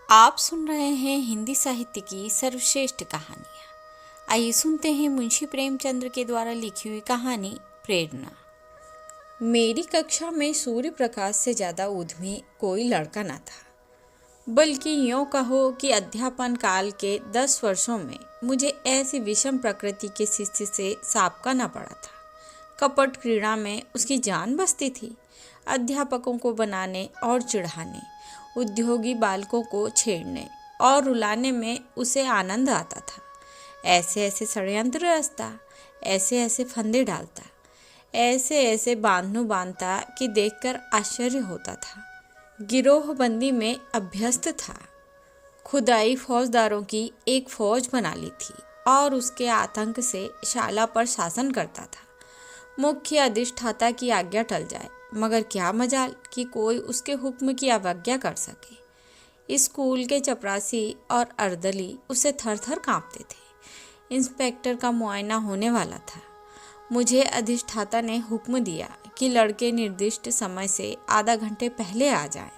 आप सुन रहे हैं हिंदी साहित्य की सर्वश्रेष्ठ कहानियाँ। आइए सुनते हैं मुंशी प्रेमचंद्र के द्वारा लिखी हुई कहानी प्रेरणा। मेरी कक्षा में सूर्य प्रकाश से ज़्यादा उद्यमी कोई लड़का न था, बल्कि यूँ कहो कि अध्यापन काल के 10 वर्षों में मुझे ऐसी विषम प्रकृति के शिष्य से साबका न पड़ा था। कपट क्रीड़ा में उसकी जान बसती थी। अध्यापकों को बनाने और चिढ़ाने, उद्योगी बालकों को छेड़ने और रुलाने में उसे आनंद आता था। ऐसे ऐसे षड्यंत्र रचता, ऐसे ऐसे फंदे डालता, ऐसे ऐसे बांधनू बांधता कि देखकर आश्चर्य होता था। गिरोहबंदी में अभ्यस्त था। खुदाई फौजदारों की एक फौज बना ली थी और उसके आतंक से शाला पर शासन करता था। मुख्य अधिष्ठाता की आज्ञा टल जाए, मगर क्या मजाल कि कोई उसके हुक्म की अवज्ञा कर सके। स्कूल के चपरासी और अर्दली उससे थर थर काँपते थे। इंस्पेक्टर का मुआयना होने वाला था। मुझे अधिष्ठाता ने हुक्म दिया कि लड़के निर्दिष्ट समय से आधा घंटे पहले आ जाएं।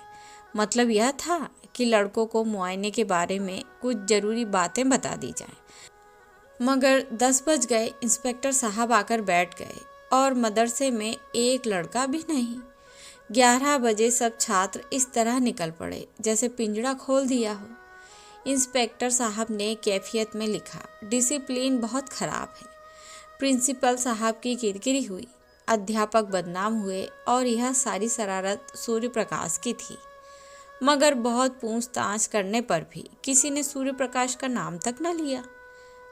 मतलब यह था कि लड़कों को मुआयने के बारे में कुछ ज़रूरी बातें बता दी जाएं। मगर 10 बज गए। इंस्पेक्टर साहब आकर बैठ गए और मदरसे में एक लड़का भी नहीं। 11 बजे सब छात्र इस तरह निकल पड़े जैसे पिंजड़ा खोल दिया हो। इंस्पेक्टर साहब ने कैफियत में लिखा, डिसिप्लिन बहुत खराब है। प्रिंसिपल साहब की किरकिरी हुई। अध्यापक बदनाम हुए और यह सारी शरारत सूर्य प्रकाश की थी। मगर बहुत पूछताछ करने पर भी किसी ने सूर्य प्रकाश का नाम तक न लिया।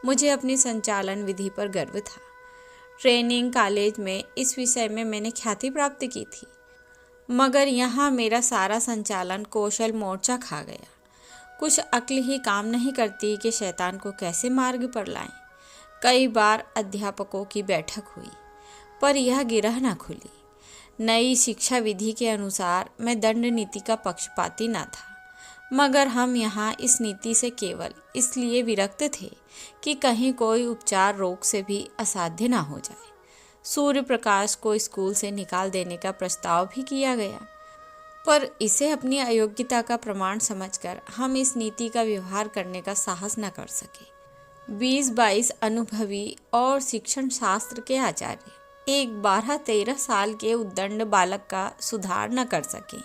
मुझे अपनी संचालन विधि पर गर्व था। ट्रेनिंग कॉलेज में इस विषय में मैंने ख्याति प्राप्त की थी, मगर यहाँ मेरा सारा संचालन कौशल मोर्चा खा गया। कुछ अक्ल ही काम नहीं करती कि शैतान को कैसे मार्ग पर लाएं। कई बार अध्यापकों की बैठक हुई, पर यह गिरह न खुली। नई शिक्षा विधि के अनुसार मैं दंड नीति का पक्षपाती न था, मगर हम यहाँ इस नीति से केवल इसलिए विरक्त थे कि कहीं कोई उपचार रोग से भी असाध्य ना हो जाए। सूर्य प्रकाश को स्कूल से निकाल देने का प्रस्ताव भी किया गया, पर इसे अपनी अयोग्यता का प्रमाण समझकर हम इस नीति का व्यवहार करने का साहस न कर सके। 20-22 अनुभवी और शिक्षण शास्त्र के आचार्य एक 12-13 साल के उद्दंड बालक का सुधार न कर सके।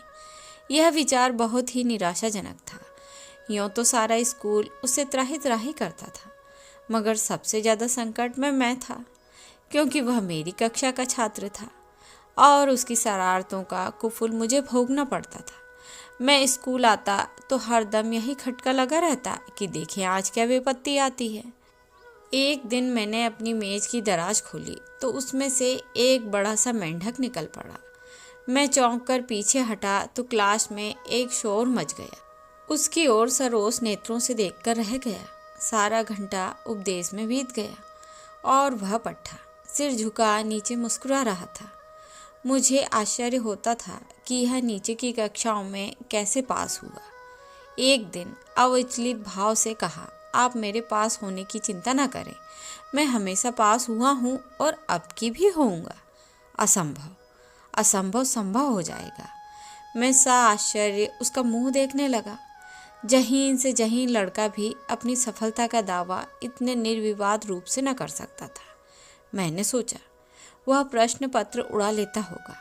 यह विचार बहुत ही निराशाजनक था। यूँ तो सारा स्कूल उससे त्राही त्राही करता था, मगर सबसे ज़्यादा संकट में मैं था, क्योंकि वह मेरी कक्षा का छात्र था और उसकी शरारतों का कुफुल मुझे भोगना पड़ता था। मैं स्कूल आता तो हर दम यही खटका लगा रहता कि देखें आज क्या विपत्ति आती है। एक दिन मैंने अपनी मेज की दराज खोली तो उसमें से एक बड़ा सा मेंढक निकल पड़ा। मैं चौंक कर पीछे हटा तो क्लास में एक शोर मच गया। उसकी ओर सरोस नेत्रों से देखकर रह गया। सारा घंटा उपदेश में बीत गया और वह पट्टा सिर झुका नीचे मुस्कुरा रहा था। मुझे आश्चर्य होता था कि यह नीचे की कक्षाओं में कैसे पास हुआ। एक दिन अविचलित भाव से कहा, आप मेरे पास होने की चिंता न करें, मैं हमेशा पास हुआ हूँ और अब की भी होऊंगा। असंभव असंभव संभव हो जाएगा। मैं सा आश्चर्य उसका मुंह देखने लगा। जहीन से जहीन लड़का भी अपनी सफलता का दावा इतने निर्विवाद रूप से न कर सकता था। मैंने सोचा वह प्रश्न पत्र उड़ा लेता होगा।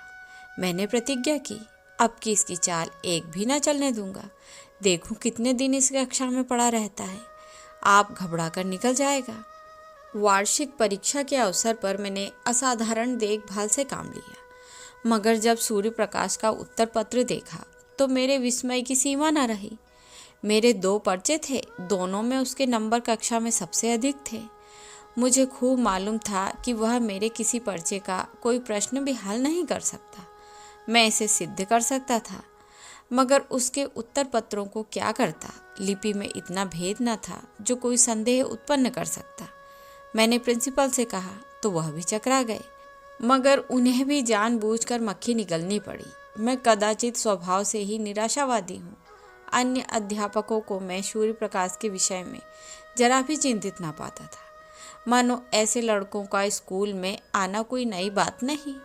मैंने प्रतिज्ञा की, अब की इसकी चाल एक भी न चलने दूंगा। देखूं कितने दिन इस कक्षा में पड़ा रहता है, आप घबरा कर निकल जाएगा। वार्षिक परीक्षा के अवसर पर मैंने असाधारण देखभाल से काम लिया, मगर जब सूर्य प्रकाश का उत्तर पत्र देखा तो मेरे विस्मय की सीमा न रही। मेरे 2 पर्चे थे, दोनों में उसके नंबर कक्षा में सबसे अधिक थे। मुझे खूब मालूम था कि वह मेरे किसी पर्चे का कोई प्रश्न भी हल नहीं कर सकता। मैं इसे सिद्ध कर सकता था, मगर उसके उत्तर पत्रों को क्या करता। लिपि में इतना भेद न था जो कोई संदेह उत्पन्न कर सकता। मैंने प्रिंसिपल से कहा तो वह भी चकरा गए, मगर उन्हें भी जानबूझकर मक्खी निगलनी पड़ी। मैं कदाचित स्वभाव से ही निराशावादी हूँ। अन्य अध्यापकों को मैं सूर्य प्रकाश के विषय में जरा भी चिंतित ना पाता था, मानो ऐसे लड़कों का स्कूल में आना कोई नई बात नहीं,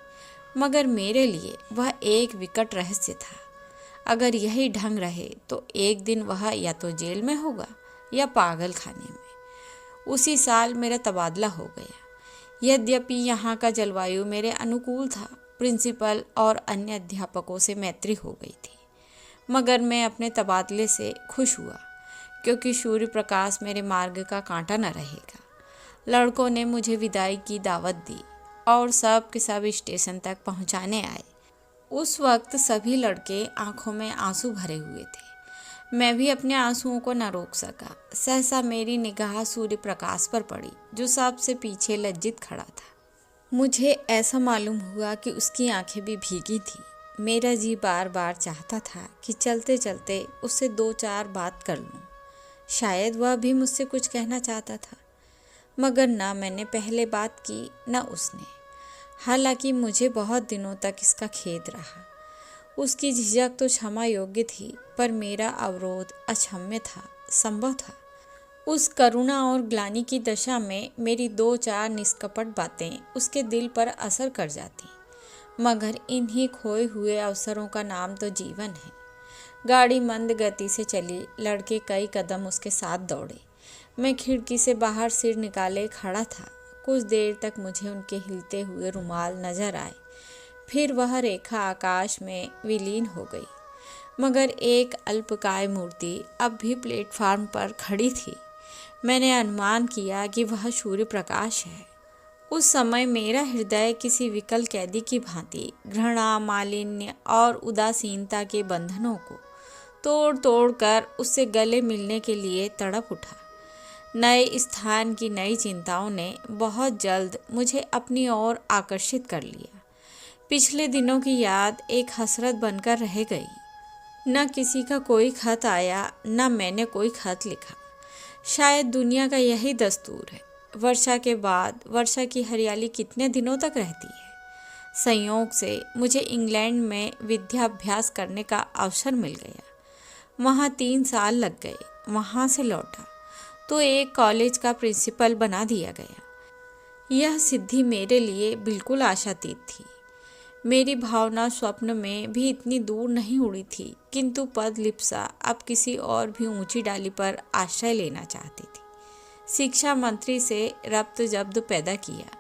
मगर मेरे लिए वह एक विकट रहस्य था। अगर यही ढंग रहे तो एक दिन वह या तो जेल में होगा या पागल खाने में। उसी साल मेरा तबादला हो गया। यद्यपि यहाँ का जलवायु मेरे अनुकूल था, प्रिंसिपल और अन्य अध्यापकों से मैत्री हो गई थी, मगर मैं अपने तबादले से खुश हुआ क्योंकि सूर्य प्रकाश मेरे मार्ग का कांटा न रहेगा। लड़कों ने मुझे विदाई की दावत दी और सब के सब स्टेशन तक पहुंचाने आए। उस वक्त सभी लड़के आंखों में आंसू भरे हुए थे। मैं भी अपने आंसुओं को न रोक सका। सहसा मेरी निगाह सूर्य प्रकाश पर पड़ी, जो सबसे पीछे लज्जित खड़ा था। मुझे ऐसा मालूम हुआ कि उसकी आंखें भी भीगी थी। मेरा जी बार बार चाहता था कि चलते चलते उससे 2-4 बात कर लूं। शायद वह भी मुझसे कुछ कहना चाहता था, मगर ना मैंने पहले बात की न उसने। हालांकि मुझे बहुत दिनों तक इसका खेद रहा। उसकी झिझक तो क्षमा योग्य थी, पर मेरा अवरोध अक्षम्य था, संभव था। उस करुणा और ग्लानि की दशा में मेरी 2-4 निष्कपट बातें उसके दिल पर असर कर जाती, मगर इन्हीं खोए हुए अवसरों का नाम तो जीवन है। गाड़ी मंद गति से चली। लड़के कई कदम उसके साथ दौड़े। मैं खिड़की से बाहर सिर निकाले खड़ा था। कुछ देर तक मुझे उनके हिलते हुए रुमाल नजर आए, फिर वह रेखा आकाश में विलीन हो गई। मगर एक अल्पकाय मूर्ति अब भी प्लेटफार्म पर खड़ी थी। मैंने अनुमान किया कि वह सूर्य प्रकाश है। उस समय मेरा हृदय किसी विकल कैदी की भांति घृणा, मालिन्य और उदासीनता के बंधनों को तोड़ तोड़ कर उससे गले मिलने के लिए तड़प उठा। नए स्थान की नई चिंताओं ने बहुत जल्द मुझे अपनी ओर आकर्षित कर लिया। पिछले दिनों की याद एक हसरत बनकर रह गई। न किसी का कोई खत आया, न मैंने कोई खत लिखा। शायद दुनिया का यही दस्तूर है। वर्षा के बाद वर्षा की हरियाली कितने दिनों तक रहती है। संयोग से मुझे इंग्लैंड में विद्याभ्यास करने का अवसर मिल गया। वहाँ 3 साल लग गए। वहाँ से लौटा तो एक कॉलेज का प्रिंसिपल बना दिया गया। यह सिद्धि मेरे लिए बिल्कुल आशातीत थी। मेरी भावना स्वप्न में भी इतनी दूर नहीं उड़ी थी, किंतु पद लिप्सा अब किसी और भी ऊंची डाली पर आश्रय लेना चाहती थी। शिक्षा मंत्री से रब्त जब्त पैदा किया।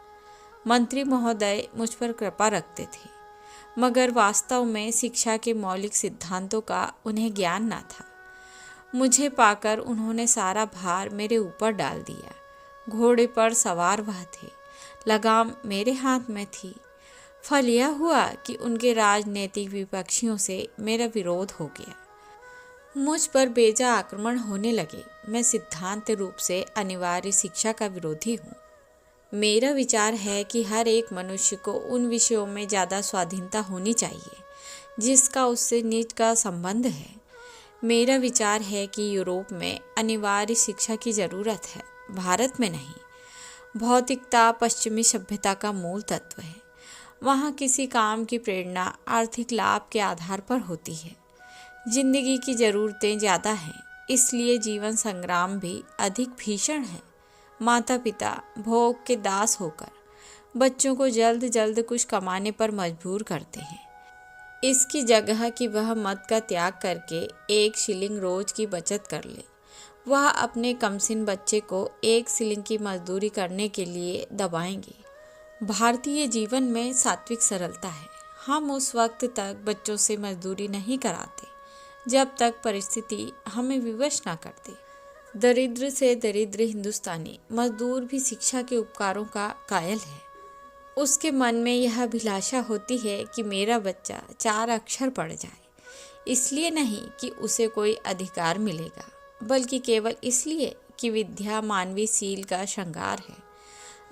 मंत्री महोदय मुझ पर कृपा रखते थे, मगर वास्तव में शिक्षा के मौलिक सिद्धांतों का उन्हें ज्ञान न था। मुझे पाकर उन्होंने सारा भार मेरे ऊपर डाल दिया। घोड़े पर सवार वह थे, लगाम मेरे हाथ में थी। फल यह हुआ कि उनके राजनीतिक विपक्षियों से मेरा विरोध हो गया। मुझ पर बेजा आक्रमण होने लगे। मैं सिद्धांत रूप से अनिवार्य शिक्षा का विरोधी हूँ। मेरा विचार है कि हर एक मनुष्य को उन विषयों में ज़्यादा स्वाधीनता होनी चाहिए जिसका उससे निज का संबंध है। मेरा विचार है कि यूरोप में अनिवार्य शिक्षा की ज़रूरत है, भारत में नहीं। भौतिकता पश्चिमी सभ्यता का मूल तत्व है। वहाँ किसी काम की प्रेरणा आर्थिक लाभ के आधार पर होती है। जिंदगी की ज़रूरतें ज़्यादा हैं, इसलिए जीवन संग्राम भी अधिक भीषण है। माता पिता भोग के दास होकर बच्चों को जल्द जल्द कुछ कमाने पर मजबूर करते हैं। इसकी जगह कि वह मद का त्याग करके 1 शिलिंग रोज की बचत कर ले, वह अपने कमसिन बच्चे को 1 शिलिंग की मजदूरी करने के लिए दबाएंगे। भारतीय जीवन में सात्विक सरलता है। हम उस वक्त तक बच्चों से मजदूरी नहीं कराते जब तक परिस्थिति हमें विवश न करते। दरिद्र से दरिद्र हिंदुस्तानी मजदूर भी शिक्षा के उपकारों का कायल है। उसके मन में यह अभिलाषा होती है कि मेरा बच्चा 4 अक्षर पढ़ जाए, इसलिए नहीं कि उसे कोई अधिकार मिलेगा, बल्कि केवल इसलिए कि विद्या मानवीय सील का श्रृंगार है।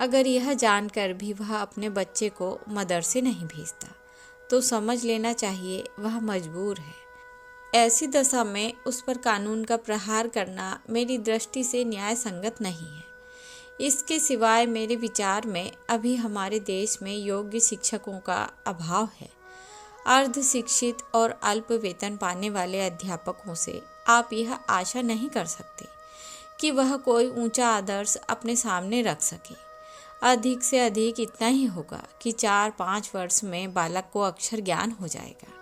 अगर यह जानकर भी वह अपने बच्चे को मदरसे नहीं भेजता, तो समझ लेना चाहिए वह मजबूर है। ऐसी दशा में उस पर कानून का प्रहार करना मेरी दृष्टि से न्याय संगत नहीं है। इसके सिवाय मेरे विचार में अभी हमारे देश में योग्य शिक्षकों का अभाव है। अर्ध शिक्षित और अल्प वेतन पाने वाले अध्यापकों से आप यह आशा नहीं कर सकते कि वह कोई ऊंचा आदर्श अपने सामने रख सके। अधिक से अधिक इतना ही होगा कि 4-5 वर्ष में बालक को अक्षर ज्ञान हो जाएगा।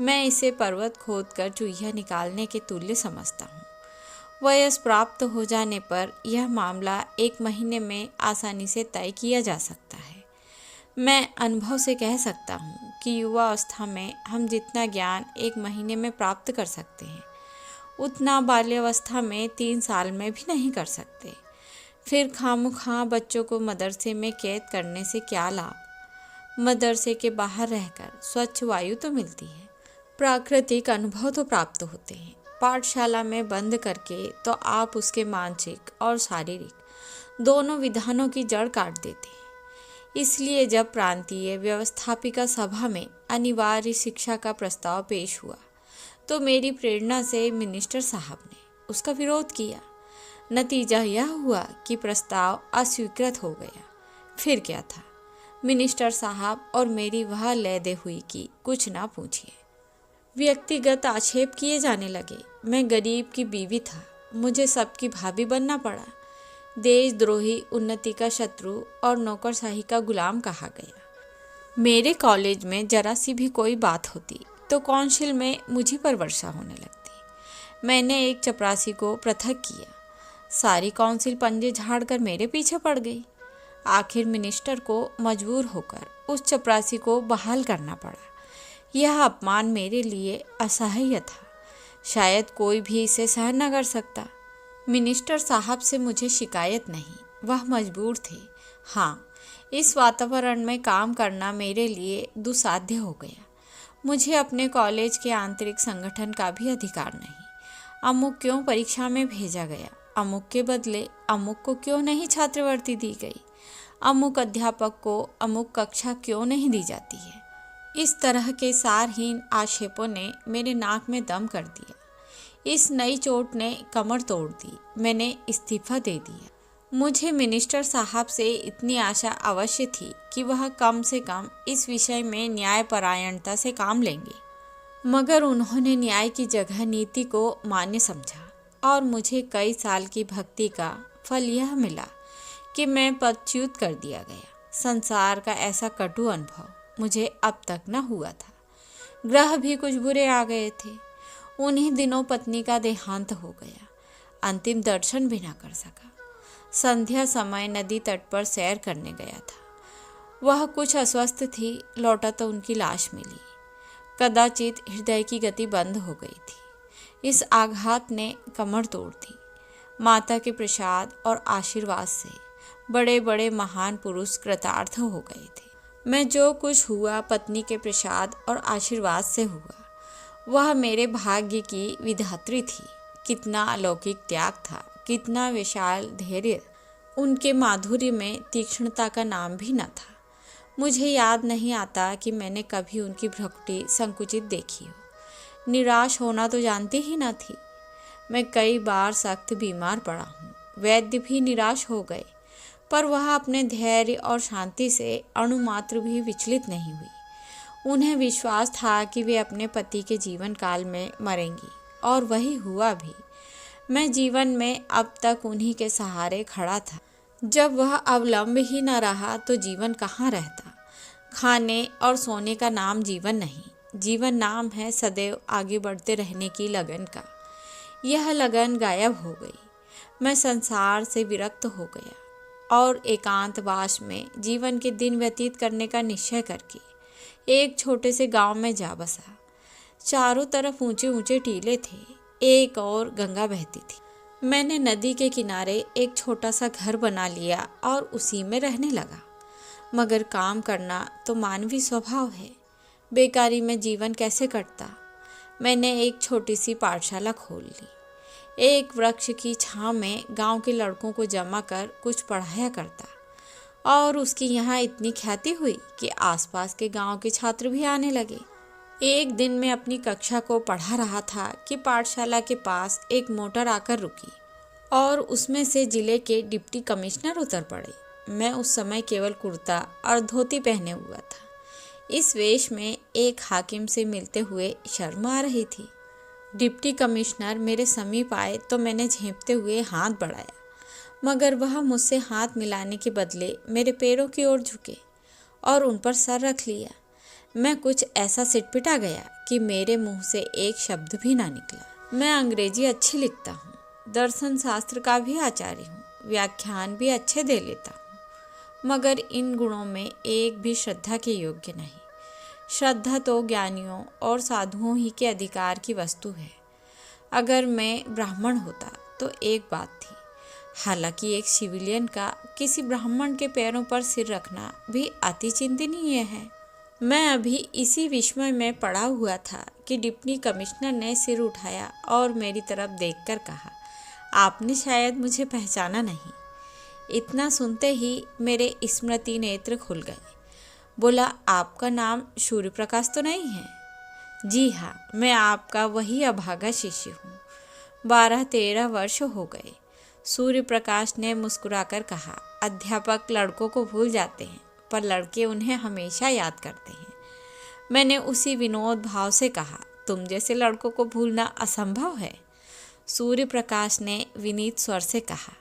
मैं इसे पर्वत खोदकर चूहिया निकालने के तुल्य समझता हूँ। वयस प्राप्त हो जाने पर यह मामला 1 महीने में आसानी से तय किया जा सकता है। मैं अनुभव से कह सकता हूँ कि युवा अवस्था में हम जितना ज्ञान 1 महीने में प्राप्त कर सकते हैं, उतना बाल्यावस्था में 3 साल में भी नहीं कर सकते। फिर खामख़ा बच्चों को मदरसे में कैद करने से क्या लाभ। मदरसे के बाहर रहकर स्वच्छ वायु तो मिलती है, प्राकृतिक अनुभव तो प्राप्त होते हैं। पाठशाला में बंद करके तो आप उसके मानसिक और शारीरिक दोनों विधानों की जड़ काट देते हैं। इसलिए जब प्रांतीय व्यवस्थापिका सभा में अनिवार्य शिक्षा का प्रस्ताव पेश हुआ तो मेरी प्रेरणा से मिनिस्टर साहब ने उसका विरोध किया। नतीजा यह हुआ कि प्रस्ताव अस्वीकृत हो गया। फिर क्या था, मिनिस्टर साहब और मेरी वह लैदे हुई कि कुछ ना पूछिए। व्यक्तिगत आक्षेप किए जाने लगे। मैं गरीब की बीवी था, मुझे सबकी भाभी बनना पड़ा। देशद्रोही, उन्नति का शत्रु और नौकरशाही का गुलाम कहा गया। मेरे कॉलेज में जरा सी भी कोई बात होती तो काउंसिल में मुझी पर वर्षा होने लगती। मैंने एक चपरासी को पृथक किया। सारी काउंसिल पंजे झाड़कर मेरे पीछे पड़ गई। आखिर मिनिस्टर को मजबूर होकर उस चपरासी को बहाल करना पड़ा। यह अपमान मेरे लिए असह्य था। शायद कोई भी इसे सहन न कर सकता। मिनिस्टर साहब से मुझे शिकायत नहीं, वह मजबूर थे। हाँ, इस वातावरण में काम करना मेरे लिए दुस्साध्य हो गया। मुझे अपने कॉलेज के आंतरिक संगठन का भी अधिकार नहीं। अमुक क्यों परीक्षा में भेजा गया, अमुक के बदले अमुक को क्यों नहीं छात्रवृत्ति दी गई, अमुक अध्यापक को अमुक कक्षा क्यों नहीं दी जाती है। इस तरह के सारहीन आक्षेपों ने मेरे नाक में दम कर दिया। इस नई चोट ने कमर तोड़ दी। मैंने इस्तीफा दे दिया। मुझे मिनिस्टर साहब से इतनी आशा अवश्य थी कि वह कम से कम इस विषय में न्यायपरायणता से काम लेंगे, मगर उन्होंने न्याय की जगह नीति को मान्य समझा और मुझे कई साल की भक्ति का फल यह मिला कि मैं पदच्युत कर दिया गया। संसार का ऐसा कटु अनुभव मुझे अब तक न हुआ था। ग्रह भी कुछ बुरे आ गए थे। उन्हीं दिनों पत्नी का देहांत हो गया। अंतिम दर्शन भी ना कर सका। संध्या समय नदी तट पर सैर करने गया था। वह कुछ अस्वस्थ थी। लौटा तो उनकी लाश मिली। कदाचित हृदय की गति बंद हो गई थी। इस आघात ने कमर तोड़ दी। माता के प्रसाद और आशीर्वाद से बड़े बड़े महान पुरुष कृतार्थ हो गए थे। मैं जो कुछ हुआ पत्नी के प्रसाद और आशीर्वाद से हुआ। वह मेरे भाग्य की विधात्री थी। कितना अलौकिक त्याग था, कितना विशाल धैर्य। उनके माधुर्य में तीक्ष्णता का नाम भी न था। मुझे याद नहीं आता कि मैंने कभी उनकी भ्रुकुटी संकुचित देखी हो। निराश होना तो जानती ही न थी। मैं कई बार सख्त बीमार पड़ा हूँ। वैद्य भी निराश हो गए, पर वह अपने धैर्य और शांति से अणुमात्र भी विचलित नहीं हुई। उन्हें विश्वास था कि वे अपने पति के जीवन काल में मरेंगी, और वही हुआ भी। मैं जीवन में अब तक उन्हीं के सहारे खड़ा था। जब वह अवलंब ही न रहा तो जीवन कहाँ रहता। खाने और सोने का नाम जीवन नहीं। जीवन नाम है सदैव आगे बढ़ते रहने की लगन का। यह लगन गायब हो गई। मैं संसार से विरक्त हो गया और एकांतवास में जीवन के दिन व्यतीत करने का निश्चय करके एक छोटे से गांव में जा बसा। चारों तरफ ऊंचे ऊंचे टीले थे। एक और गंगा बहती थी। मैंने नदी के किनारे एक छोटा सा घर बना लिया और उसी में रहने लगा। मगर काम करना तो मानवीय स्वभाव है। बेकारी में जीवन कैसे कटता। मैंने एक छोटी सी पाठशाला खोल ली। एक वृक्ष की छांव में गांव के लड़कों को जमा कर कुछ पढ़ाया करता, और उसकी यहाँ इतनी ख्याति हुई कि आसपास के गांव के छात्र भी आने लगे। एक दिन मैं अपनी कक्षा को पढ़ा रहा था कि पाठशाला के पास एक मोटर आकर रुकी और उसमें से जिले के डिप्टी कमिश्नर उतर पड़े। मैं उस समय केवल कुर्ता और धोती पहने हुआ था। इस वेश में एक हाकिम से मिलते हुए शर्म आ रही थी। डिप्टी कमिश्नर मेरे समीप आए तो मैंने झेंपते हुए हाथ बढ़ाया, मगर वह मुझसे हाथ मिलाने के बदले मेरे पैरों की ओर झुके और उन पर सर रख लिया। मैं कुछ ऐसा सिटपिटा गया कि मेरे मुंह से एक शब्द भी ना निकला। मैं अंग्रेजी अच्छी लिखता हूँ, दर्शन शास्त्र का भी आचार्य हूँ, व्याख्यान भी अच्छे दे लेता हूँ, मगर इन गुणों में एक भी श्रद्धा के योग्य नहीं। श्रद्धा तो ज्ञानियों और साधुओं ही के अधिकार की वस्तु है। अगर मैं ब्राह्मण होता तो एक बात थी, हालांकि एक सिविलियन का किसी ब्राह्मण के पैरों पर सिर रखना भी अति चिंतनीय है। मैं अभी इसी विस्मय में पड़ा हुआ था कि डिप्टी कमिश्नर ने सिर उठाया और मेरी तरफ देखकर कहा, आपने शायद मुझे पहचाना नहीं। इतना सुनते ही मेरे स्मृति नेत्र खुल गए। बोला, आपका नाम सूर्य प्रकाश तो नहीं है? जी हाँ, मैं आपका वही अभागा शिष्य हूँ। 12-13 वर्ष हो गए। सूर्य प्रकाश ने मुस्कुराकर कहा, अध्यापक लड़कों को भूल जाते हैं, पर लड़के उन्हें हमेशा याद करते हैं। मैंने उसी विनोद भाव से कहा, तुम जैसे लड़कों को भूलना असंभव है। सूर्य प्रकाश ने विनीत स्वर से कहा,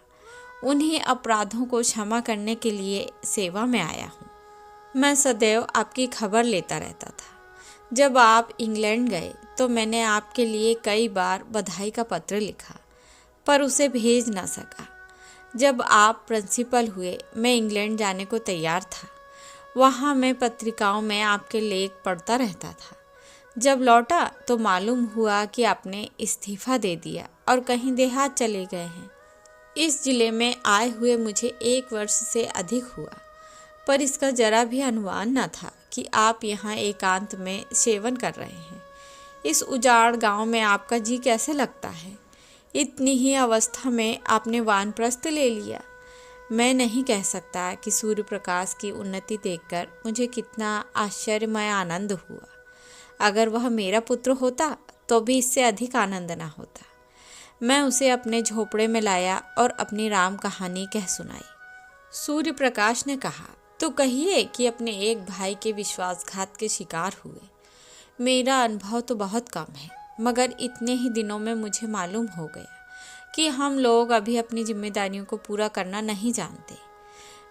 उन्हीं अपराधों को क्षमा करने के लिए सेवा में आया हूँ। मैं सदैव आपकी खबर लेता रहता था। जब आप इंग्लैंड गए तो मैंने आपके लिए कई बार बधाई का पत्र लिखा, पर उसे भेज ना सका। जब आप प्रिंसिपल हुए, मैं इंग्लैंड जाने को तैयार था। वहाँ मैं पत्रिकाओं में आपके लेख पढ़ता रहता था। जब लौटा तो मालूम हुआ कि आपने इस्तीफा दे दिया और कहीं देहात चले गए हैं। इस जिले में आए हुए मुझे 1 वर्ष से अधिक हुआ, पर इसका जरा भी अनुमान न था कि आप यहाँ एकांत में सेवन कर रहे हैं। इस उजाड़ गांव में आपका जी कैसे लगता है? इतनी ही अवस्था में आपने वानप्रस्थ ले लिया। मैं नहीं कह सकता कि सूर्य प्रकाश की उन्नति देखकर मुझे कितना आश्चर्यमय आनंद हुआ। अगर वह मेरा पुत्र होता तो भी इससे अधिक आनंद ना होता। मैं उसे अपने झोपड़े में लाया और अपनी राम कहानी कह सुनाई। सूर्य प्रकाश ने कहा, तो कहिए कि अपने एक भाई के विश्वासघात के शिकार हुए। मेरा अनुभव तो बहुत कम है, मगर इतने ही दिनों में मुझे मालूम हो गया कि हम लोग अभी अपनी जिम्मेदारियों को पूरा करना नहीं जानते।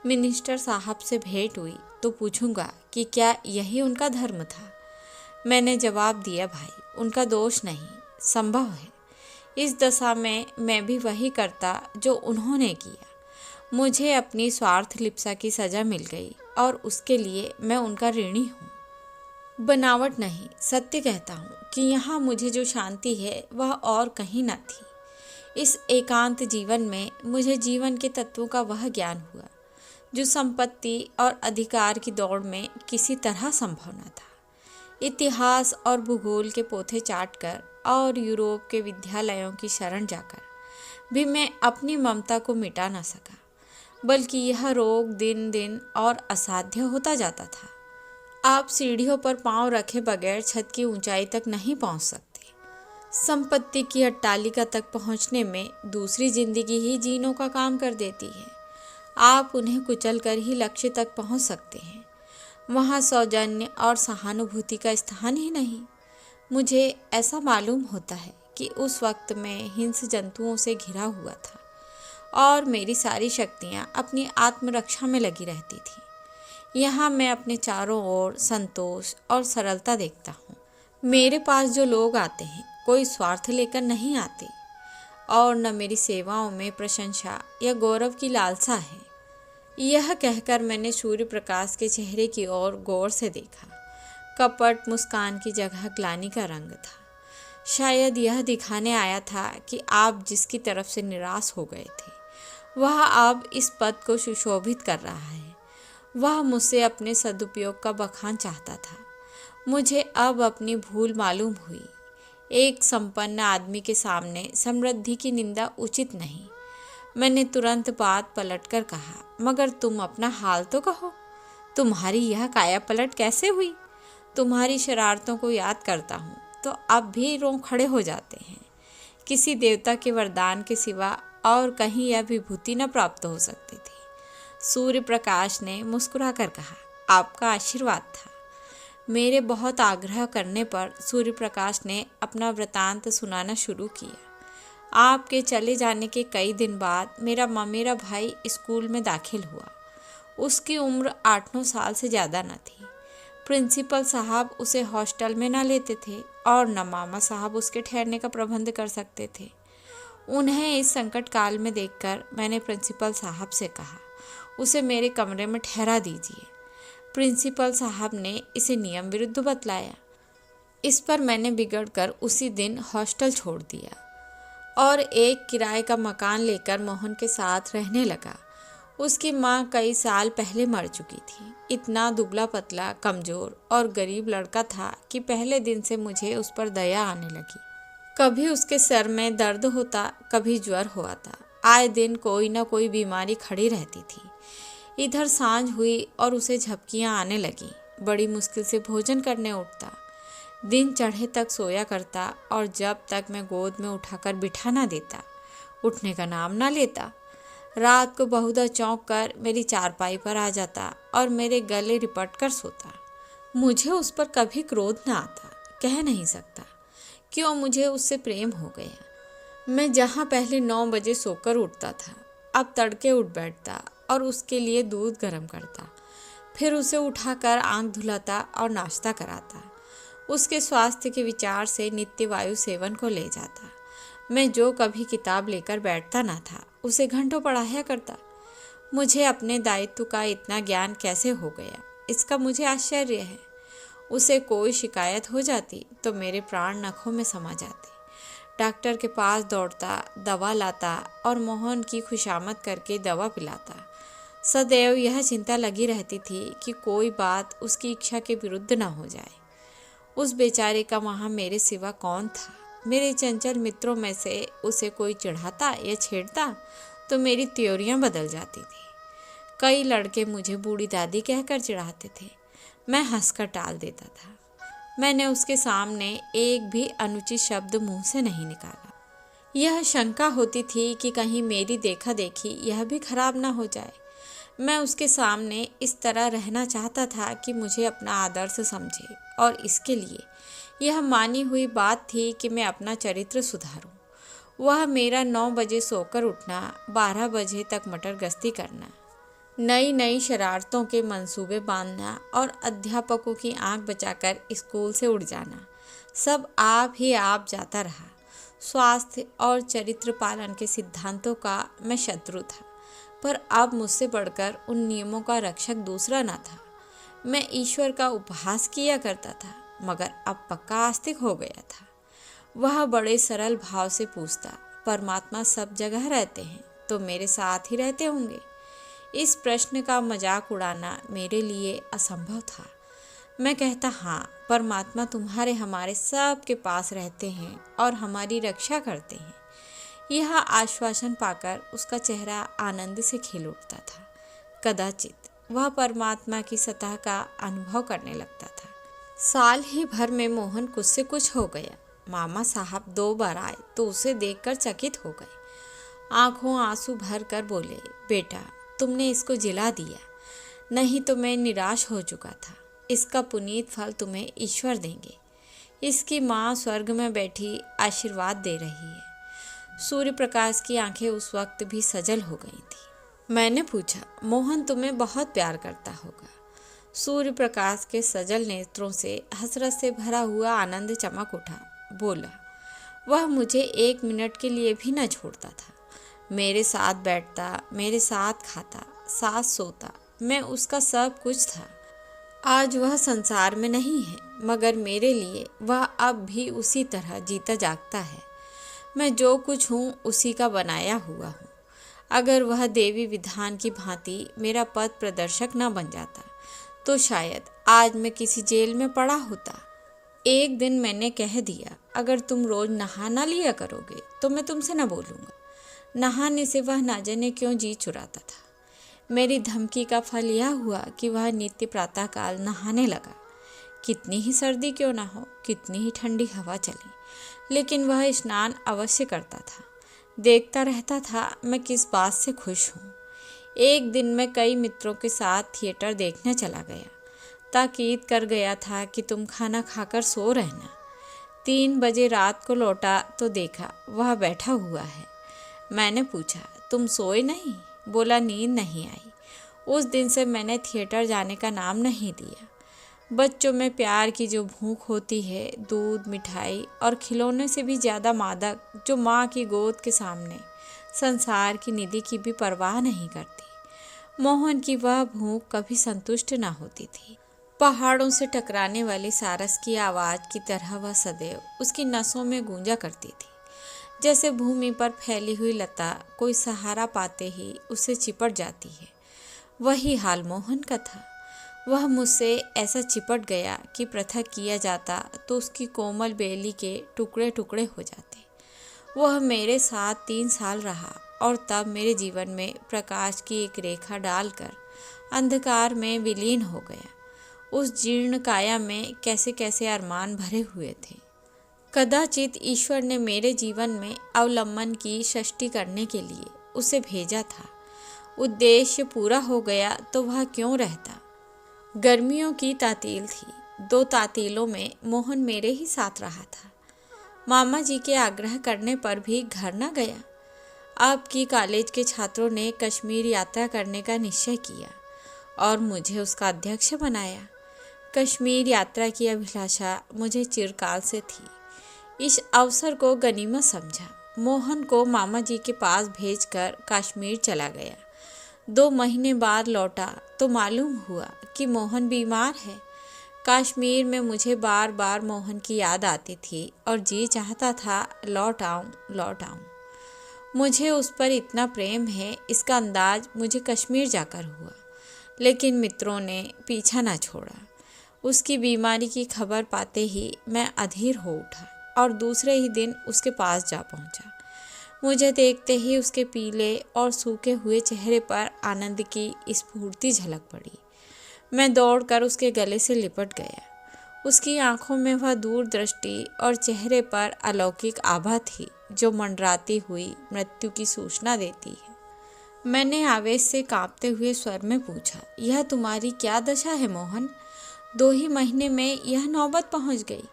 मिनिस्टर साहब से भेंट हुई तो पूछूंगा कि क्या यही उनका धर्म था। मैंने जवाब दिया, भाई, उनका दोष नहीं, संभव है इस दशा में मैं भी वही करता जो उन्होंने किया। मुझे अपनी स्वार्थ लिप्सा की सज़ा मिल गई और उसके लिए मैं उनका ऋणी हूँ। बनावट नहीं, सत्य कहता हूँ कि यहाँ मुझे जो शांति है वह और कहीं न थी। इस एकांत जीवन में मुझे जीवन के तत्वों का वह ज्ञान हुआ जो संपत्ति और अधिकार की दौड़ में किसी तरह संभव न था। इतिहास और भूगोल के पोथे चाटकर और यूरोप के विद्यालयों की शरण जाकर भी मैं अपनी ममता को मिटा न सका, बल्कि यह रोग दिन दिन और असाध्य होता जाता था। आप सीढ़ियों पर पांव रखे बगैर छत की ऊंचाई तक नहीं पहुंच सकते। संपत्ति की अट्टालिका तक पहुंचने में दूसरी जिंदगी ही जीनों का काम कर देती है। आप उन्हें कुचल कर ही लक्ष्य तक पहुंच सकते हैं। वहां सौजन्य और सहानुभूति का स्थान ही नहीं। मुझे ऐसा मालूम होता है कि उस वक्त मैं हिंस जंतुओं से घिरा हुआ था और मेरी सारी शक्तियां अपनी आत्मरक्षा में लगी रहती थी। यहाँ मैं अपने चारों ओर संतोष और सरलता देखता हूँ। मेरे पास जो लोग आते हैं कोई स्वार्थ लेकर नहीं आते और न मेरी सेवाओं में प्रशंसा या गौरव की लालसा है। यह कहकर मैंने सूर्य प्रकाश के चेहरे की ओर गौर से देखा। कपट मुस्कान की जगह ग्लानि का रंग था। शायद यह दिखाने आया था कि आप जिसकी तरफ से निराश हो गए थे वह अब इस पद को सुशोभित कर रहा है। वह मुझसे अपने सदुपयोग का बखान चाहता था। मुझे अब अपनी भूल मालूम हुई। एक संपन्न आदमी के सामने समृद्धि की निंदा उचित नहीं। मैंने तुरंत बात पलटकर कहा, मगर तुम अपना हाल तो कहो। तुम्हारी यह काया पलट कैसे हुई? तुम्हारी शरारतों को याद करता हूँ तो अब भी रों खड़े हो जाते हैं। किसी देवता के वरदान के सिवा और कहीं यह विभूति न प्राप्त हो सकती थी। सूर्य प्रकाश ने मुस्कुराकर कहा, आपका आशीर्वाद था। मेरे बहुत आग्रह करने पर सूर्य प्रकाश ने अपना वृतांत सुनाना शुरू किया। आपके चले जाने के कई दिन बाद मेरा ममेरा भाई स्कूल में दाखिल हुआ। उसकी उम्र 8-9 साल से ज़्यादा न थी, प्रिंसिपल साहब उसे हॉस्टल में न लेते थे और न मामा साहब उसके ठहरने का प्रबंध कर सकते थे। उन्हें इस संकट काल में देखकर मैंने प्रिंसिपल साहब से कहा, उसे मेरे कमरे में ठहरा दीजिए। प्रिंसिपल साहब ने इसे नियम विरुद्ध बतलाया। इस पर मैंने बिगड़कर उसी दिन हॉस्टल छोड़ दिया और एक किराए का मकान लेकर मोहन के साथ रहने लगा। उसकी माँ कई साल पहले मर चुकी थी। इतना दुबला पतला, कमज़ोर और गरीब लड़का था कि पहले दिन से मुझे उस पर दया आने लगी। कभी उसके सर में दर्द होता, कभी ज्वर हुआ था। आए दिन कोई ना कोई बीमारी खड़ी रहती थी। इधर सांझ हुई और उसे झपकियाँ आने लगीं। बड़ी मुश्किल से भोजन करने उठता। दिन चढ़े तक सोया करता और जब तक मैं गोद में उठाकर बिठा ना देता, उठने का नाम ना लेता। रात को बहुधा चौंक कर मेरी चारपाई पर आ जाता और मेरे गले लिपट कर सोता। मुझे उस पर कभी क्रोध न आता, कह नहीं सकता क्यों मुझे उससे प्रेम हो गया। मैं जहाँ पहले 9 बजे सोकर उठता था, अब तड़के उठ बैठता और उसके लिए दूध गर्म करता, फिर उसे उठाकर आंख धुलाता और नाश्ता कराता। उसके स्वास्थ्य के विचार से नित्य वायु सेवन को ले जाता। मैं जो कभी किताब लेकर बैठता ना था, उसे घंटों पढ़ाया करता। मुझे अपने दायित्व का इतना ज्ञान कैसे हो गया, इसका मुझे आश्चर्य है। उसे कोई शिकायत हो जाती तो मेरे प्राण नखों में समा जाते। डॉक्टर के पास दौड़ता, दवा लाता और मोहन की खुशामद करके दवा पिलाता। सदैव यह चिंता लगी रहती थी कि कोई बात उसकी इच्छा के विरुद्ध न हो जाए। उस बेचारे का वहाँ मेरे सिवा कौन था। मेरे चंचल मित्रों में से उसे कोई चिढ़ाता या छेड़ता तो मेरी त्योरियां बदल जाती थी। कई लड़के मुझे बूढ़ी दादी कहकर चिढ़ाते थे, मैं हंसकर टाल देता था। मैंने उसके सामने एक भी अनुचित शब्द मुंह से नहीं निकाला। यह शंका होती थी कि कहीं मेरी देखा देखी यह भी खराब ना हो जाए। मैं उसके सामने इस तरह रहना चाहता था कि मुझे अपना आदर्श समझे और इसके लिए यह मानी हुई बात थी कि मैं अपना चरित्र सुधारूं। वह मेरा 9 बजे सोकर उठना, 12 बजे तक मटर गश्ती करना, नई नई शरारतों के मंसूबे बांधना और अध्यापकों की आंख बचाकर स्कूल से उड़ जाना, सब आप ही आप जाता रहा। स्वास्थ्य और चरित्र पालन के सिद्धांतों का मैं शत्रु था, पर अब मुझसे बढ़कर उन नियमों का रक्षक दूसरा न था। मैं ईश्वर का उपहास किया करता था, मगर अब पक्का आस्तिक हो गया था। वह बड़े सरल भाव से पूछता, परमात्मा सब जगह रहते हैं तो मेरे साथ ही रहते होंगे? इस प्रश्न का मजाक उड़ाना मेरे लिए असंभव था। मैं कहता, हाँ, परमात्मा तुम्हारे हमारे सब के पास रहते हैं और हमारी रक्षा करते हैं। यह आश्वासन पाकर उसका चेहरा आनंद से खिल उठता था। कदाचित वह परमात्मा की सतह का अनुभव करने लगता था। साल ही भर में मोहन कुछ से कुछ हो गया। मामा साहब 2 बार आए तो उसे देखकर चकित हो गए। आंखों आंसू भर कर बोले, बेटा, तुमने इसको जिला दिया, नहीं तो मैं निराश हो चुका था। इसका पुनीत फल तुम्हें ईश्वर देंगे। इसकी माँ स्वर्ग में बैठी आशीर्वाद दे रही है। सूर्य प्रकाश की आंखें उस वक्त भी सजल हो गई थी। मैंने पूछा, मोहन तुम्हें बहुत प्यार करता होगा। सूर्य प्रकाश के सजल नेत्रों से हसरत से भरा हुआ आनंद चमक उठा। बोला, वह मुझे 1 मिनट के लिए भी न छोड़ता था। मेरे साथ बैठता, मेरे साथ खाता, साथ सोता, मैं उसका सब कुछ था। आज वह संसार में नहीं है, मगर मेरे लिए वह अब भी उसी तरह जीता जागता है। मैं जो कुछ हूँ उसी का बनाया हुआ हूँ। अगर वह देवी विधान की भांति मेरा पथ प्रदर्शक न बन जाता तो शायद आज मैं किसी जेल में पड़ा होता। एक दिन मैंने कह दिया, अगर तुम रोज नहा ना लिया करोगे तो मैं तुमसे न बोलूँगा। नहाने से वह ना जाने क्यों जी चुराता था। मेरी धमकी का फल यह हुआ कि वह नित्य प्रातःकाल नहाने लगा। कितनी ही सर्दी क्यों ना हो, कितनी ही ठंडी हवा चले, लेकिन वह स्नान अवश्य करता था। देखता रहता था मैं किस बात से खुश हूँ। एक दिन मैं कई मित्रों के साथ थिएटर देखने चला गया। ताकीद कर गया था कि तुम खाना खाकर सो रहना। 3 बजे रात को लौटा तो देखा वह बैठा हुआ है। मैंने पूछा, तुम सोए नहीं? बोला, नींद नहीं आई। उस दिन से मैंने थिएटर जाने का नाम नहीं लिया। बच्चों में प्यार की जो भूख होती है, दूध, मिठाई और खिलौने से भी ज़्यादा मादक, जो माँ की गोद के सामने संसार की निधि की भी परवाह नहीं करती। मोहन की वह भूख कभी संतुष्ट न होती थी। पहाड़ों से टकराने वाली सारस की आवाज़ की तरह वह सदैव उसकी नसों में गूंजा करती थी। जैसे भूमि पर फैली हुई लता कोई सहारा पाते ही उसे चिपट जाती है, वही हाल मोहन का था। वह मुझसे ऐसा चिपट गया कि पृथक किया जाता तो उसकी कोमल बेली के टुकड़े टुकड़े हो जाते। वह मेरे साथ 3 साल रहा और तब मेरे जीवन में प्रकाश की एक रेखा डालकर अंधकार में विलीन हो गया। उस जीर्ण काया में कैसे कैसे अरमान भरे हुए थे। कदाचित ईश्वर ने मेरे जीवन में अवलंबन की सृष्टि करने के लिए उसे भेजा था। उद्देश्य पूरा हो गया तो वह क्यों रहता। गर्मियों की तातील थी। 2 तातीलों में मोहन मेरे ही साथ रहा था। मामा जी के आग्रह करने पर भी घर न गया। अब की कॉलेज के छात्रों ने कश्मीर यात्रा करने का निश्चय किया और मुझे उसका अध्यक्ष बनाया। कश्मीर यात्रा की अभिलाषा मुझे चिरकाल से थी। इस अवसर को गनीमत समझा। मोहन को मामा जी के पास भेजकर कश्मीर चला गया। 2 महीने बाद लौटा तो मालूम हुआ कि मोहन बीमार है। कश्मीर में मुझे बार बार मोहन की याद आती थी और जी चाहता था लौट आऊं। मुझे उस पर इतना प्रेम है, इसका अंदाज मुझे कश्मीर जाकर हुआ। लेकिन मित्रों ने पीछा ना छोड़ा। उसकी बीमारी की खबर पाते ही मैं अधीर हो उठा और दूसरे ही दिन उसके पास जा पहुंचा। मुझे देखते ही उसके पीले और सूखे हुए चेहरे पर आनंद की स्फूर्ति झलक पड़ी। मैं दौड़कर उसके गले से लिपट गया। उसकी आंखों में वह दूरदृष्टि और चेहरे पर अलौकिक आभा थी जो मंडराती हुई मृत्यु की सूचना देती है। मैंने आवेश से कांपते हुए स्वर में पूछा, यह तुम्हारी क्या दशा है मोहन? 2 ही महीने में यह नौबत पहुंच गई।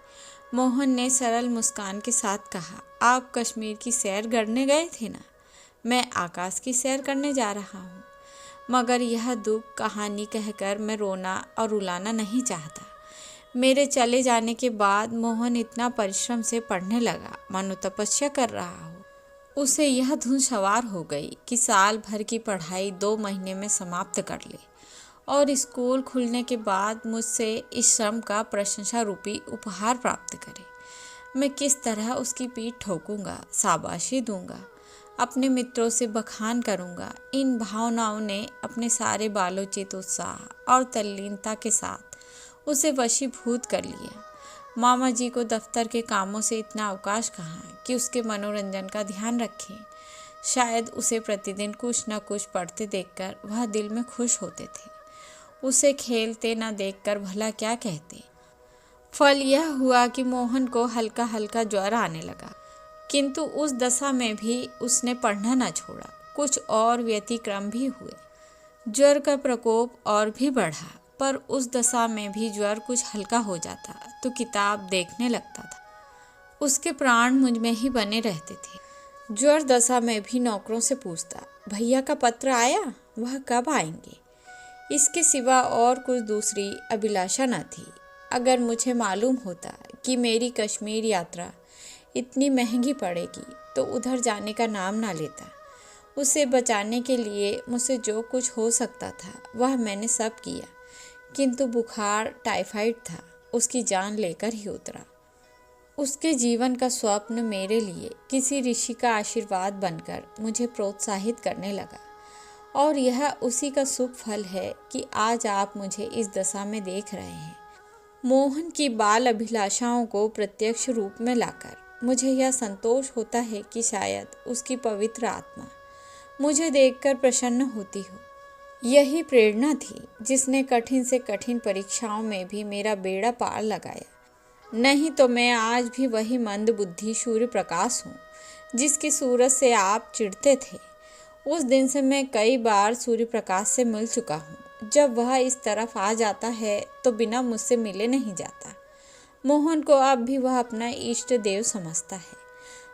मोहन ने सरल मुस्कान के साथ कहा, आप कश्मीर की सैर करने गए थे ना? मैं आकाश की सैर करने जा रहा हूँ। मगर यह दुख कहानी कहकर मैं रोना और रुलाना नहीं चाहता। मेरे चले जाने के बाद मोहन इतना परिश्रम से पढ़ने लगा मानो तपस्या कर रहा हो। उसे यह धुन सवार हो गई कि साल भर की पढ़ाई 2 महीने में समाप्त कर ले और स्कूल खुलने के बाद मुझसे इस श्रम का प्रशंसा रूपी उपहार प्राप्त करे। मैं किस तरह उसकी पीठ ठोकूंगा, शाबाशी दूंगा, अपने मित्रों से बखान करूंगा। इन भावनाओं ने अपने सारे बालोचित उत्साह और तल्लीनता के साथ उसे वशीभूत कर लिया। मामा जी को दफ्तर के कामों से इतना अवकाश कहाँ कि उसके मनोरंजन का ध्यान रखें। शायद उसे प्रतिदिन कुछ न कुछ पढ़ते देखकर वह दिल में खुश होते थे। उसे खेलते न देखकर भला क्या कहते। फल यह हुआ कि मोहन को हल्का हल्का ज्वर आने लगा, किंतु उस दशा में भी उसने पढ़ना न छोड़ा। कुछ और व्यतिक्रम भी हुए। ज्वर का प्रकोप और भी बढ़ा, पर उस दशा में भी ज्वर कुछ हल्का हो जाता तो किताब देखने लगता था। उसके प्राण मुझ में ही बने रहते थे। ज्वर दशा में भी नौकरों से पूछता, भैया का पत्र आया? वह कब आएंगे? इसके सिवा और कुछ दूसरी अभिलाषा न थी। अगर मुझे मालूम होता कि मेरी कश्मीर यात्रा इतनी महंगी पड़ेगी तो उधर जाने का नाम ना लेता। उसे बचाने के लिए मुझसे जो कुछ हो सकता था वह मैंने सब किया, किंतु बुखार टाइफाइड था, उसकी जान लेकर ही उतरा। उसके जीवन का स्वप्न मेरे लिए किसी ऋषि का आशीर्वाद बनकर मुझे प्रोत्साहित करने लगा और यह उसी का शुभ फल है कि आज आप मुझे इस दशा में देख रहे हैं। मोहन की बाल अभिलाषाओं को प्रत्यक्ष रूप में लाकर मुझे यह संतोष होता है कि शायद उसकी पवित्र आत्मा मुझे देखकर प्रसन्न होती हो। यही प्रेरणा थी जिसने कठिन से कठिन परीक्षाओं में भी मेरा बेड़ा पार लगाया। नहीं तो मैं आज भी वही मंद बुद्धि सूर्य प्रकाश हूँ जिसकी सूरज से आप चिढ़ते थे। उस दिन से मैं कई बार सूर्य प्रकाश से मिल चुका हूँ। जब वह इस तरफ आ जाता है तो बिना मुझसे मिले नहीं जाता। मोहन को अब भी वह अपना इष्ट देव समझता है।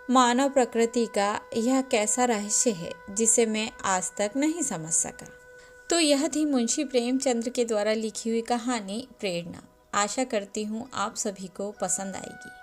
मानव प्रकृति का यह कैसा रहस्य है जिसे मैं आज तक नहीं समझ सका। तो यह थी मुंशी प्रेमचंद्र के द्वारा लिखी हुई कहानी प्रेरणा। आशा करती हूँ आप सभी को पसंद आएगी।